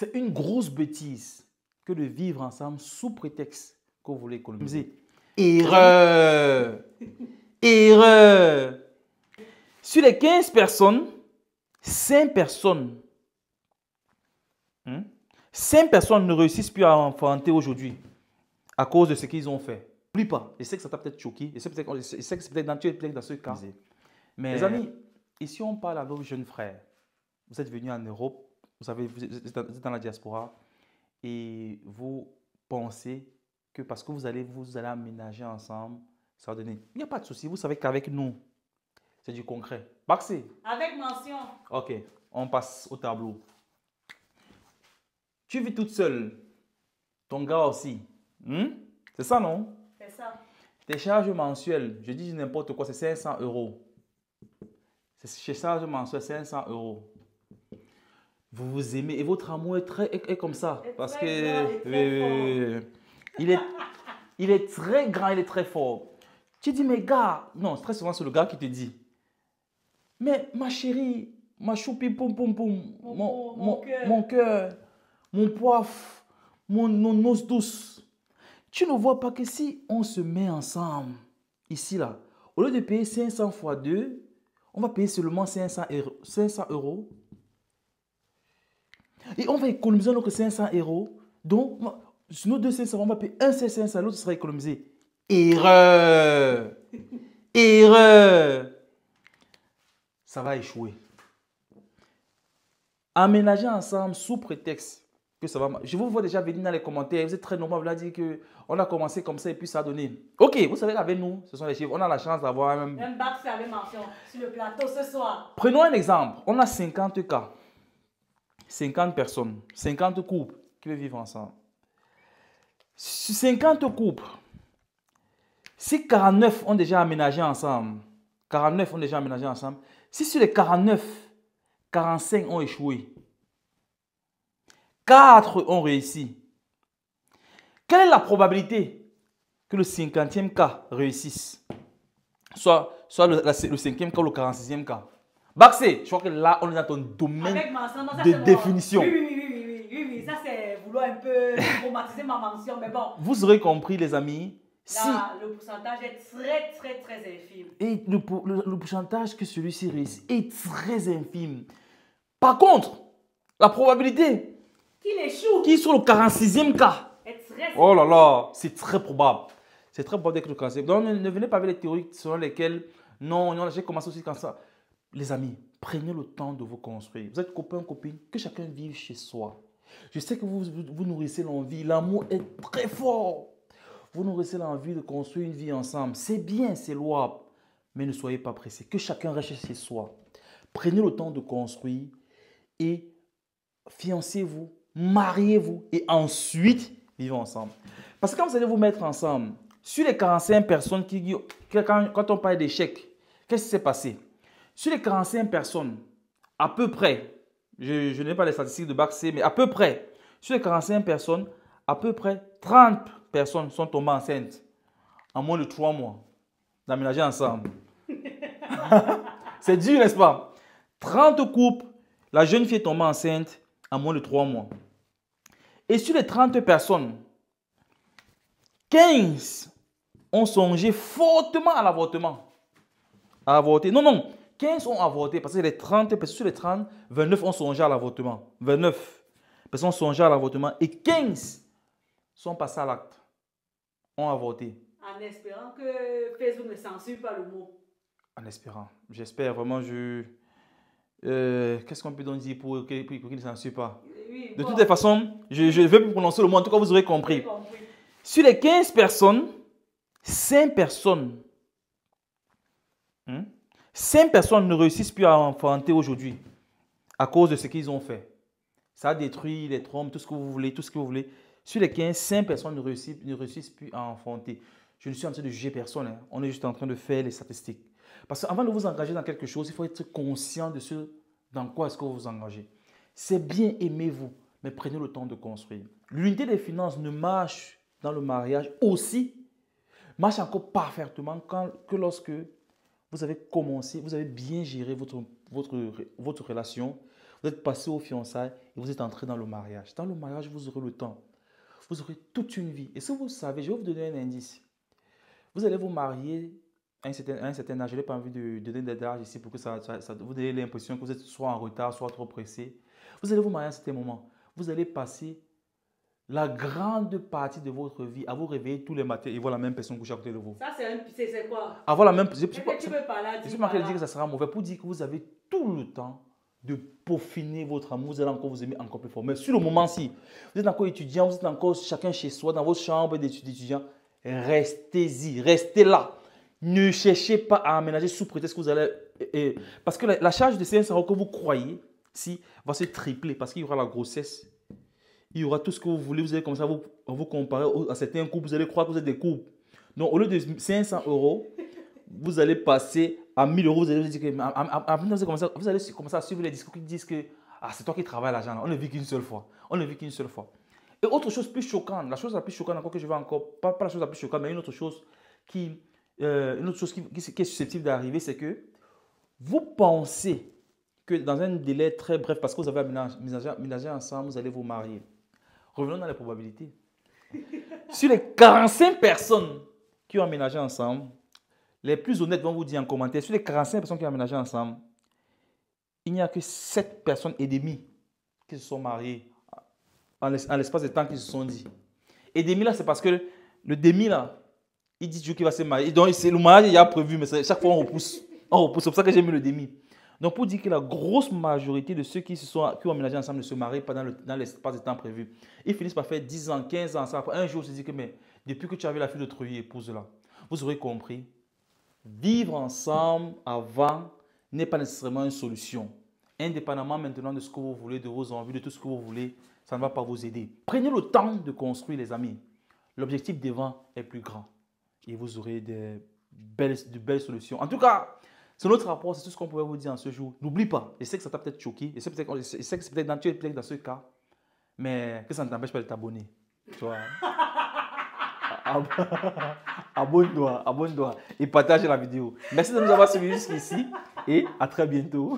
C'est une grosse bêtise que de vivre ensemble sous prétexte que vous voulez économiser. Erreur! Erreur! Sur les 15 personnes, 5 personnes, 5 personnes ne réussissent plus à enfanter aujourd'hui à cause de ce qu'ils ont fait. N'oublie pas, je sais que ça t'a peut-être choqué, je sais que c'est peut-être dans ce cas. Mais les amis, ici on parle à nos jeunes frères. Vous êtes venus en Europe, vous êtes dans la diaspora et vous pensez que parce que vous allez aménager ensemble, ça va donner. Il n'y a pas de souci, vous savez qu'avec nous, c'est du concret. Baxé. Avec mention. Ok, on passe au tableau. Tu vis toute seule. Ton gars aussi. C'est ça, non? C'est ça. Tes charges mensuelles, je dis n'importe quoi, c'est 500 euros. Chez charges mensuelles, 500 euros. Vous vous aimez et votre amour est comme ça. Parce que il est très grand, il est très fort. Tu dis, mais gars, non, très souvent c'est le gars qui te dit, mais ma chérie, ma choupi poum poum poum, mon cœur, mon poif, mon os douce. Tu ne vois pas que si on se met ensemble, ici là, au lieu de payer 500 fois 2, on va payer seulement 500 euros. Et on va économiser nos 500 euros. Donc, sur nos deux 500, on va payer un seul 500, l'autre sera économisé. Erreur! Erreur! Ça va échouer. Aménager ensemble sous prétexte que ça va. Je vous vois déjà venir dans les commentaires. Vous êtes très nombreux à dire qu'on a commencé comme ça et puis ça a donné. Ok, vous savez qu'avec nous, ce sont les chiffres. On a la chance d'avoir un Baxé avec mention sur le plateau ce soir. Prenons un exemple. On a 50 cas. 50 personnes, 50 couples qui veulent vivre ensemble. Sur 50 couples, si 49 ont déjà aménagé ensemble, 49 ont déjà aménagé ensemble, si sur les 49, 45 ont échoué, 4 ont réussi, quelle est la probabilité que le 50e cas réussisse? Soit le 5e cas ou le 46e cas. Baxé, je crois que là, on est dans ton domaine de définition. Oui, ça c'est vouloir un peu traumatiser ma mention, mais bon. Vous aurez compris, les amis. Là, le pourcentage est très infime. Et le pourcentage que celui-ci réussit est très infime. Par contre, la probabilité qu'il échoue, qui est sur le 46e cas, est très... Oh là là, c'est très probable. C'est très probable que le 46e. Donc, ne venez pas avec les théories selon lesquelles, non, j'ai commencé aussi comme ça. Les amis, prenez le temps de vous construire. Vous êtes copain, copine, que chacun vive chez soi. Je sais que vous nourrissez l'envie. L'amour est très fort. Vous nourrissez l'envie de construire une vie ensemble. C'est bien, c'est louable. Mais ne soyez pas pressés. Que chacun reste chez soi. Prenez le temps de construire et fiancez-vous, mariez-vous et ensuite vivez ensemble. Parce que quand vous allez vous mettre ensemble, sur les 45 personnes quand on parle d'échec, qu'est-ce qui s'est passé? Sur les 45 personnes, à peu près, je n'ai pas les statistiques de Baxé, mais à peu près, sur les 45 personnes, à peu près 30 personnes sont tombées enceintes en moins de 3 mois d'aménager ensemble. C'est dur, n'est-ce pas? 30 couples, la jeune fille est tombée enceinte en moins de 3 mois. Et sur les 30 personnes, 15 ont songé fortement à l'avortement. À avorter. Non. 15 ont avorté parce que les 30 personnes sur les 30, 29 ont songé à l'avortement. 29 personnes ont songé à l'avortement et 15 sont passés à l'acte. Ont avorté. En espérant que Facebook ne censure pas le mot. En espérant. J'espère vraiment. Qu'est-ce qu'on peut donc dire pour qu'il ne censure pas? Oui, de toutes les façons, je ne vais plus prononcer le mot. En tout cas, vous aurez compris. Sur les 15 personnes, 5 personnes. 5 personnes ne réussissent plus à enfanter aujourd'hui à cause de ce qu'ils ont fait. Ça a détruit les trompes, tout ce que vous voulez, Sur les 15, 5 personnes ne réussissent plus à enfanter. Je ne suis en train de juger personne. On est juste en train de faire les statistiques. Parce qu'avant de vous engager dans quelque chose, il faut être conscient de ce dans quoi est-ce que vous vous engagez. C'est bien, aimez-vous, mais prenez le temps de construire. L'unité des finances ne marche dans le mariage aussi, marche encore parfaitement que lorsque vous avez commencé, vous avez bien géré votre relation, Vous êtes passé aux fiançailles et vous êtes entré dans le mariage. Dans le mariage, vous aurez le temps. Vous aurez toute une vie. Et si vous savez, je vais vous donner un indice. Vous allez vous marier à un certain âge. Je n'ai pas envie de donner des âges ici pour que vous ayez l'impression que vous êtes soit en retard, soit trop pressé. Vous allez vous marier à un certain moment. Vous allez passer la grande partie de votre vie à vous réveiller tous les matins et voir la même personne coucher à côté de vous. Ça, c'est quoi? Avoir la même... Je Tu veux parler à ne suis pas en train de dire que ça sera mauvais pour dire que vous avez tout le temps de peaufiner votre amour. Vous allez encore vous aimer encore plus fort. Mais sur le moment-ci, vous êtes encore étudiant, vous êtes encore chacun chez soi, dans votre chambre d'étudiant, restez-y, restez là. Ne cherchez pas à aménager sous prétexte que vous allez... parce que la charge de CNSA que vous croyez, si, va se tripler parce qu'il y aura la grossesse. Il y aura tout ce que vous voulez, vous allez commencer à vous comparer à certains couples, vous allez croire que vous êtes des couples. Donc, au lieu de 500 €, vous allez passer à 1000 €, vous allez dire que, vous allez commencer à suivre les discours qui disent que c'est toi qui travailles l'argent, on ne vit qu'une seule fois. On ne vit qu'une seule fois. Et autre chose plus choquante, la chose la plus choquante encore que je vais encore, pas la chose la plus choquante, mais une autre chose qui est susceptible d'arriver, c'est que vous pensez que dans un délai très bref, parce que vous avez aménagé ensemble, vous allez vous marier. Revenons dans les probabilités. Sur les 45 personnes qui ont aménagé ensemble, les plus honnêtes vont vous dire en commentaire, sur les 45 personnes qui ont aménagé ensemble, il n'y a que 7 personnes et demie qui se sont mariées en l'espace de temps qu'ils se sont dit. Et demi là, c'est parce que le demi là, il dit toujours qu'il va se marier. Donc le mariage il y a prévu, mais chaque fois on repousse. On repousse, c'est pour ça que j'ai mis le demi. Donc, pour dire que la grosse majorité de ceux qui ont aménagé ensemble ne se marient pas dans l'espace de temps prévu. Ils finissent par faire 10 ans, 15 ans. Après, un jour, on se dit que mais, depuis que tu avais la fille de votre épouse là, vous aurez compris, vivre ensemble avant n'est pas nécessairement une solution. Indépendamment maintenant de ce que vous voulez, de vos envies, de tout ce que vous voulez, ça ne va pas vous aider. Prenez le temps de construire, les amis. L'objectif devant est plus grand. Et vous aurez de belles solutions. En tout cas, c'est notre rapport, c'est tout ce qu'on pouvait vous dire en ce jour. N'oublie pas, je sais que ça t'a peut-être choqué, je sais que c'est peut-être naturel dans ce cas, mais que ça ne t'empêche pas de t'abonner. Tu vois? Abonne-toi et partage la vidéo. Merci de nous avoir suivis jusqu'ici et à très bientôt.